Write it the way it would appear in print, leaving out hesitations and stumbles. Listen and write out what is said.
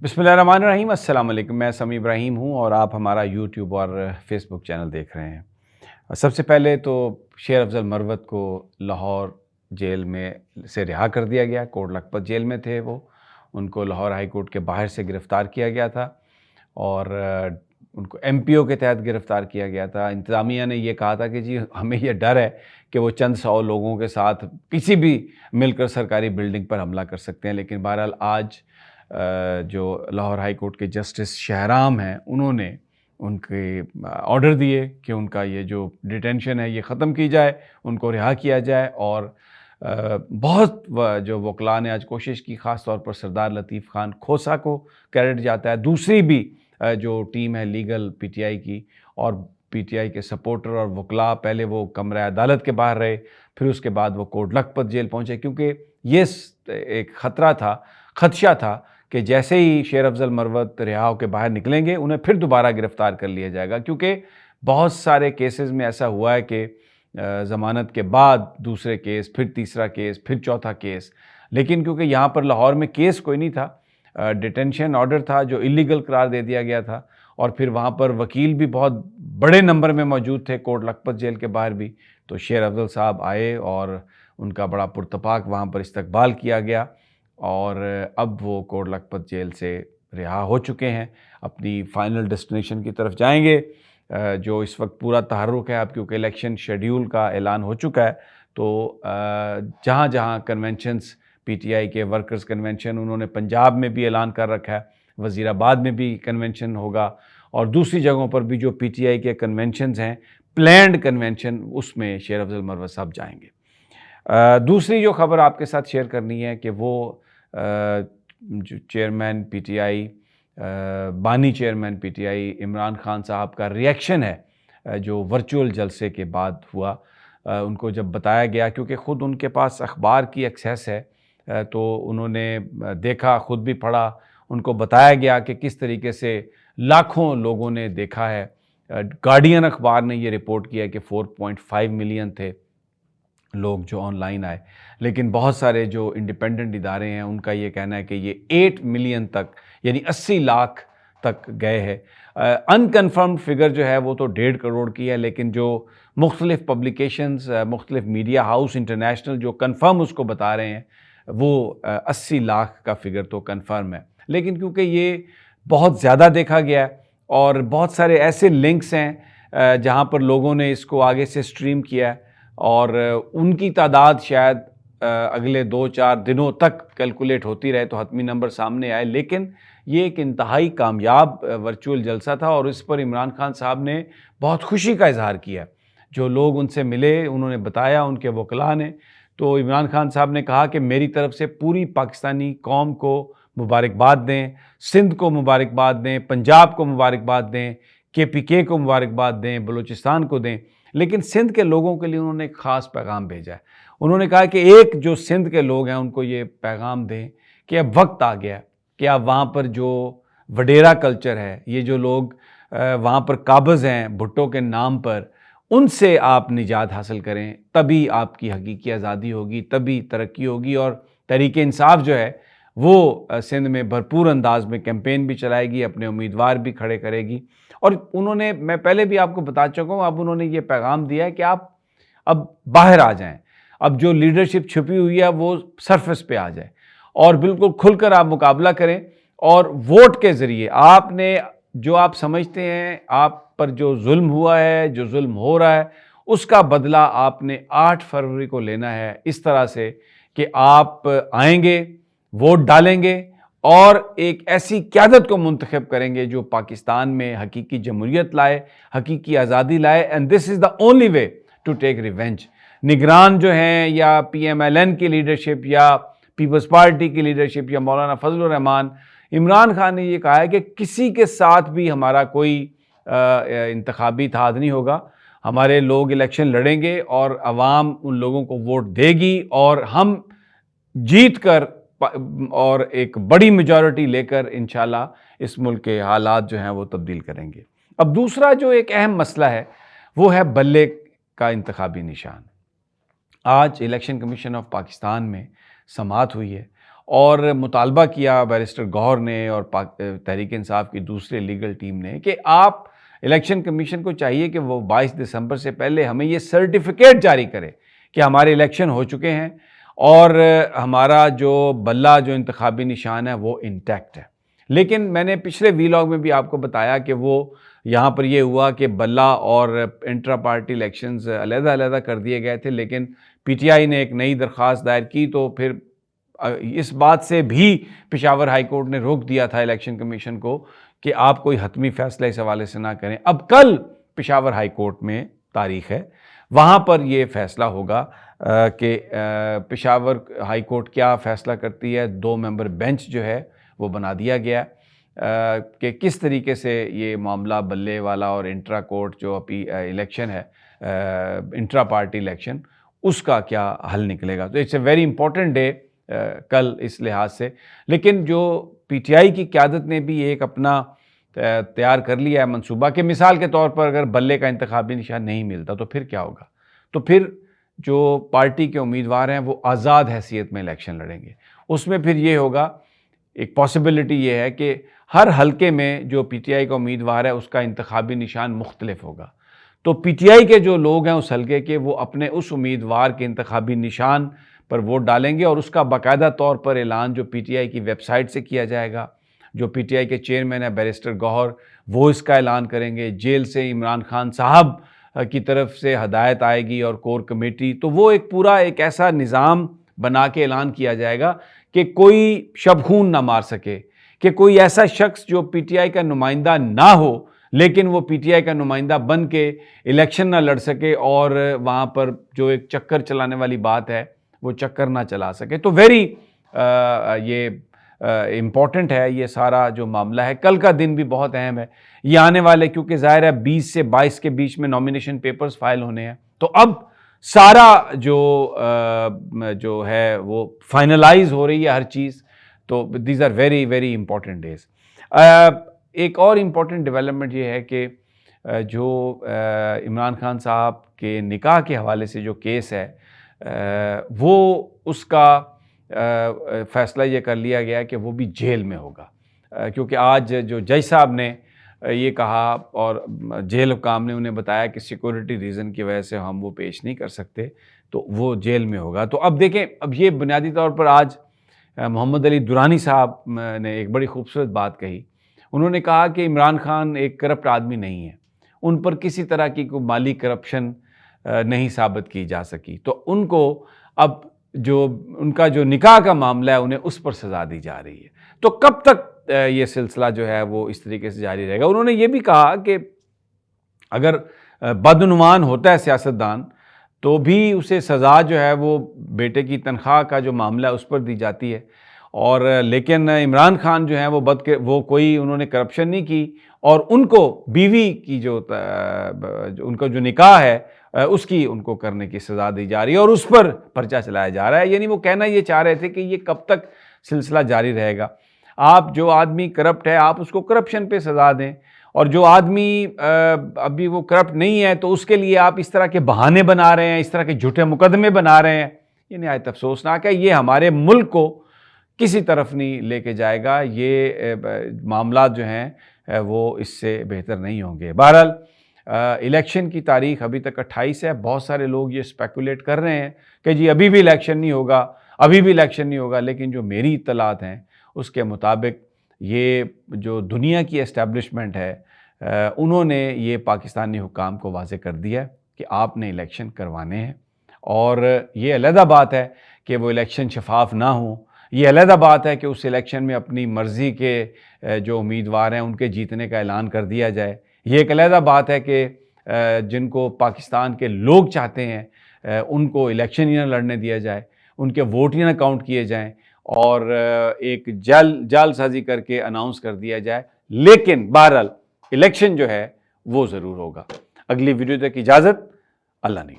بسم اللہ الرحمن الرحیم۔ السلام علیکم، میں سمی ابراہیم ہوں اور آپ ہمارا یوٹیوب اور فیس بک چینل دیکھ رہے ہیں۔ سب سے پہلے تو شیر افضل مروت کو لاہور جیل میں سے رہا کر دیا گیا۔ کوٹ لکھپت جیل میں تھے وہ، ان کو لاہور ہائی کورٹ کے باہر سے گرفتار کیا گیا تھا اور ان کو ایم پی او کے تحت گرفتار کیا گیا تھا۔ انتظامیہ نے یہ کہا تھا کہ جی ہمیں یہ ڈر ہے کہ وہ چند سو لوگوں کے ساتھ کسی بھی مل کر سرکاری بلڈنگ پر حملہ کر سکتے ہیں، لیکن بہرحال آج جو لاہور ہائی کورٹ کے جسٹس شہرام ہیں انہوں نے ان کے آرڈر دیے کہ ان کا یہ جو ڈیٹینشن ہے یہ ختم کی جائے، ان کو رہا کیا جائے۔ اور بہت جو وکلاء نے آج کوشش کی، خاص طور پر سردار لطیف خان کھوسا کو کریڈٹ جاتا ہے، دوسری بھی جو ٹیم ہے لیگل پی ٹی آئی کی اور پی ٹی آئی کے سپورٹر اور وکلاء، پہلے وہ کمرہ عدالت کے باہر رہے، پھر اس کے بعد وہ کوٹ لکھپت جیل پہنچے، کیونکہ یہ ایک خدشہ تھا کہ جیسے ہی شیر افضل مروت رہا ہو کے باہر نکلیں گے انہیں پھر دوبارہ گرفتار کر لیا جائے گا، کیونکہ بہت سارے کیسز میں ایسا ہوا ہے کہ ضمانت کے بعد دوسرے کیس، پھر تیسرا کیس، پھر چوتھا کیس، لیکن کیونکہ یہاں پر لاہور میں کیس کوئی نہیں تھا، ڈیٹینشن آرڈر تھا جو اللیگل قرار دے دیا گیا تھا، اور پھر وہاں پر وکیل بھی بہت بڑے نمبر میں موجود تھے کوٹ لکھپت جیل کے باہر بھی، تو شیر افضل صاحب آئے اور ان کا بڑا پرتپاک وہاں پر استقبال کیا گیا، اور اب وہ کوٹ لکھپت جیل سے رہا ہو چکے ہیں، اپنی فائنل ڈیسٹینیشن کی طرف جائیں گے۔ جو اس وقت پورا تحرک ہے اب، کیونکہ الیکشن شیڈیول کا اعلان ہو چکا ہے، تو جہاں جہاں کنونشنز پی ٹی آئی کے ورکرز کنونشن، انہوں نے پنجاب میں بھی اعلان کر رکھا ہے، وزیر آباد میں بھی کنونشن ہوگا، اور دوسری جگہوں پر بھی جو پی ٹی آئی کے کنونشنز ہیں، پلینڈ کنونشن، اس میں شیر افضل مروت صاحب جائیں گے۔ دوسری جو خبر آپ کے ساتھ شیئر کرنی ہے کہ وہ جو چیئرمین پی ٹی آئی، بانی chairman P T I Imran Khan صاحب کا ریئیکشن ہے جو ورچوئل جلسے کے بعد ہوا۔ ان کو جب بتایا گیا، کیونکہ خود ان کے پاس اخبار کی ایکسیس ہے، تو انہوں نے دیکھا، خود بھی پڑھا، ان کو بتایا گیا کہ کس طریقے سے لاکھوں لوگوں نے دیکھا ہے۔ گارڈین اخبار نے یہ رپورٹ کیا کہ 4.5 ملین تھے لوگ جو آن لائن آئے، لیکن بہت سارے جو انڈیپینڈنٹ ادارے ہیں ان کا یہ کہنا ہے کہ یہ 8 ملین تک، یعنی 80 لاکھ تک گئے ہے۔ انکنفرمڈ فگر جو ہے وہ تو 1.5 کروڑ کی ہے، لیکن جو مختلف پبلیکیشنز، مختلف میڈیا ہاؤس انٹرنیشنل جو کنفرم اس کو بتا رہے ہیں، وہ 80 لاکھ کا فگر تو کنفرم ہے، لیکن کیونکہ یہ بہت زیادہ دیکھا گیا ہے اور بہت سارے ایسے لنکس ہیں جہاں پر لوگوں نے اس کو آگے سے سٹریم کیا ہے، اور ان کی تعداد شاید اگلے 2-4 دنوں تک کیلکولیٹ ہوتی رہے تو حتمی نمبر سامنے آئے، لیکن یہ ایک انتہائی کامیاب ورچوئل جلسہ تھا، اور اس پر عمران خان صاحب نے بہت خوشی کا اظہار کیا۔ جو لوگ ان سے ملے انہوں نے بتایا، ان کے وکلاء نے، تو عمران خان صاحب نے کہا کہ میری طرف سے پوری پاکستانی قوم کو مبارکباد دیں، سندھ کو مبارکباد دیں، پنجاب کو مبارکباد دیں، کے پی کے کو مبارکباد دیں، بلوچستان کو دیں، لیکن سندھ کے لوگوں کے لیے انہوں نے ایک خاص پیغام بھیجا ہے۔ انہوں نے کہا کہ ایک جو سندھ کے لوگ ہیں ان کو یہ پیغام دیں کہ اب وقت آ گیا کہ اب وہاں پر جو وڈیرا کلچر ہے، یہ جو لوگ وہاں پر قابض ہیں بھٹو کے نام پر، ان سے آپ نجات حاصل کریں، تبھی آپ کی حقیقی آزادی ہوگی، تبھی ترقی ہوگی، اور تحریک انصاف جو ہے وہ سندھ میں بھرپور انداز میں کیمپین بھی چلائے گی، اپنے امیدوار بھی کھڑے کرے گی۔ اور انہوں نے، میں پہلے بھی آپ کو بتا چکا ہوں، اب انہوں نے یہ پیغام دیا ہے کہ آپ اب باہر آ جائیں، اب جو لیڈرشپ چھپی ہوئی ہے وہ سرفس پہ آ جائے، اور بالکل کھل کر آپ مقابلہ کریں، اور ووٹ کے ذریعے آپ نے جو آپ سمجھتے ہیں آپ پر جو ظلم ہوا ہے، جو ظلم ہو رہا ہے، اس کا بدلہ آپ نے 8 فروری کو لینا ہے، اس طرح سے کہ آپ آئیں گے، ووٹ ڈالیں گے، اور ایک ایسی قیادت کو منتخب کریں گے جو پاکستان میں حقیقی جمہوریت لائے، حقیقی آزادی لائے، and this is the only way to take revenge. نگران جو ہیں، یا پی ایم ایل این کی لیڈرشپ، یا پیپلز پارٹی کی لیڈرشپ، یا مولانا فضل الرحمان، عمران خان نے یہ کہا ہے کہ کسی کے ساتھ بھی ہمارا کوئی انتخابی اتحاد نہیں ہوگا، ہمارے لوگ الیکشن لڑیں گے اور عوام ان لوگوں کو ووٹ دے گی، اور ہم جیت کر اور ایک بڑی میجورٹی لے کر انشاءاللہ اس ملک کے حالات جو ہیں وہ تبدیل کریں گے۔ اب دوسرا جو ایک اہم مسئلہ ہے وہ ہے بلے کا انتخابی نشان۔ آج الیکشن کمیشن آف پاکستان میں سماعت ہوئی ہے، اور مطالبہ کیا بیرسٹر گوہر نے اور تحریک انصاف کی دوسرے لیگل ٹیم نے کہ آپ الیکشن کمیشن کو چاہیے کہ وہ 22 دسمبر سے پہلے ہمیں یہ سرٹیفکیٹ جاری کرے کہ ہمارے الیکشن ہو چکے ہیں اور ہمارا جو بلہ جو انتخابی نشان ہے وہ انٹیکٹ ہے۔ لیکن میں نے پچھلے ویلاگ میں بھی آپ کو بتایا کہ وہ یہاں پر یہ ہوا کہ بلہ اور انٹرا پارٹی الیکشنز علیحدہ علیحدہ کر دیے گئے تھے، لیکن پی ٹی آئی نے ایک نئی درخواست دائر کی تو پھر اس بات سے بھی پشاور ہائی کورٹ نے روک دیا تھا الیکشن کمیشن کو کہ آپ کوئی حتمی فیصلہ اس حوالے سے نہ کریں۔ اب کل پشاور ہائی کورٹ میں تاریخ ہے، وہاں پر یہ فیصلہ ہوگا کہ پشاور ہائی کورٹ کیا فیصلہ کرتی ہے۔ 2 ممبر بینچ جو ہے وہ بنا دیا گیا کہ کس طریقے سے یہ معاملہ بلے والا اور انٹرا کورٹ جو الیکشن ہے، انٹرا پارٹی الیکشن، اس کا کیا حل نکلے گا۔ تو it's a very important day کل اس لحاظ سے۔ لیکن جو پی ٹی آئی کی قیادت نے بھی ایک اپنا تیار کر لیا ہے منصوبہ کہ مثال کے طور پر اگر بلے کا انتخابی نشان نہیں ملتا تو پھر کیا ہوگا، تو پھر جو پارٹی کے امیدوار ہیں وہ آزاد حیثیت میں الیکشن لڑیں گے۔ اس میں پھر یہ ہوگا، ایک پاسبلٹی یہ ہے کہ ہر حلقے میں جو پی ٹی آئی کا امیدوار ہے اس کا انتخابی نشان مختلف ہوگا، تو پی ٹی آئی کے جو لوگ ہیں اس حلقے کے وہ اپنے اس امیدوار کے انتخابی نشان پر ووٹ ڈالیں گے اور اس کا باقاعدہ طور پر اعلان جو پی ٹی آئی کی ویب سائٹ سے کیا جائے گا۔ جو پی ٹی آئی کے چیئرمین ہے بیرسٹر گوہر، وہ اس کا اعلان کریں گے۔ جیل سے عمران خان صاحب کی طرف سے ہدایت آئے گی اور کور کمیٹی، تو وہ ایک پورا ایک ایسا نظام بنا کے اعلان کیا جائے گا کہ کوئی شب خون نہ مار سکے، کہ کوئی ایسا شخص جو پی ٹی آئی کا نمائندہ نہ ہو لیکن وہ پی ٹی آئی کا نمائندہ بن کے الیکشن نہ لڑ سکے اور وہاں پر جو ایک چکر چلانے والی بات ہے وہ چکر نہ چلا سکے۔ تو ویری یہ امپورٹنٹ ہے یہ سارا جو معاملہ ہے۔ کل کا دن بھی بہت اہم ہے، یہ آنے والے کیونکہ ظاہر ہے 20 سے 22 کے بیچ میں نامینیشن پیپرز فائل ہونے ہیں، تو اب سارا جو ہے وہ فائنلائز ہو رہی ہے ہر چیز، تو these are very very important days. ایک اور امپورٹنٹ ڈیولپمنٹ یہ ہے کہ جو عمران خان صاحب کے نکاح کے حوالے سے جو کیس ہے وہ اس کا فیصلہ یہ کر لیا گیا کہ وہ بھی جیل میں ہوگا، کیونکہ آج جو جج صاحب نے یہ کہا اور جیل حکام نے انہیں بتایا کہ سیکورٹی ریزن کی وجہ سے ہم وہ پیش نہیں کر سکتے، تو وہ جیل میں ہوگا۔ تو اب دیکھیں، اب یہ بنیادی طور پر آج محمد علی درانی صاحب نے ایک بڑی خوبصورت بات کہی۔ انہوں نے کہا کہ عمران خان ایک کرپٹ آدمی نہیں ہے، ان پر کسی طرح کی کوئی مالی کرپشن نہیں ثابت کی جا سکی، تو ان کو اب جو ان کا جو نکاح کا معاملہ ہے انہیں اس پر سزا دی جا رہی ہے۔ تو کب تک یہ سلسلہ جو ہے وہ اس طریقے سے جاری رہے گا؟ انہوں نے یہ بھی کہا کہ اگر بدعنوان ہوتا ہے سیاستدان تو بھی اسے سزا جو ہے وہ بیٹے کی تنخواہ کا جو معاملہ ہے اس پر دی جاتی ہے، اور لیکن عمران خان جو ہیں وہ کوئی انہوں نے کرپشن نہیں کی، اور ان کو بیوی کی جو ان کا جو نکاح ہے اس کی ان کو کرنے کی سزا دی جا رہی ہے اور اس پر پرچہ چلایا جا رہا ہے۔ یعنی وہ کہنا یہ چاہ رہے تھے کہ یہ کب تک سلسلہ جاری رہے گا؟ آپ جو آدمی کرپٹ ہے آپ اس کو کرپشن پہ سزا دیں، اور جو آدمی ابھی وہ کرپٹ نہیں ہے تو اس کے لیے آپ اس طرح کے بہانے بنا رہے ہیں، اس طرح کے جھوٹے مقدمے بنا رہے ہیں، یہ نہایت افسوسناک ہے۔ یہ ہمارے ملک کو کسی طرف نہیں لے کے جائے گا، یہ معاملات جو ہیں وہ اس سے بہتر نہیں ہوں گے۔ بہرحال الیکشن کی تاریخ ابھی تک 28 ہے۔ بہت سارے لوگ یہ اسپیکولیٹ کر رہے ہیں کہ جی ابھی بھی الیکشن نہیں ہوگا، ابھی بھی الیکشن نہیں ہوگا، لیکن جو میری اطلاعات ہیں اس کے مطابق یہ جو دنیا کی اسٹیبلشمنٹ ہے انہوں نے یہ پاکستانی حکام کو واضح کر دیا کہ آپ نے الیکشن کروانے ہیں، اور یہ علیحدہ بات ہے کہ وہ الیکشن شفاف نہ ہوں، یہ علیحدہ بات ہے کہ اس الیکشن میں اپنی مرضی کے جو امیدوار ہیں ان کے جیتنے کا اعلان کر دیا جائے، یہ ایک علیحدہ بات ہے کہ جن کو پاکستان کے لوگ چاہتے ہیں ان کو الیکشن ہی نہ لڑنے دیا جائے، ان کے ووٹ ہی نہ کاؤنٹ کیے جائیں، اور ایک جال سازی کر کے اناؤنس کر دیا جائے۔ لیکن بہرحال الیکشن جو ہے وہ ضرور ہوگا۔ اگلی ویڈیو تک اجازت، اللہ نے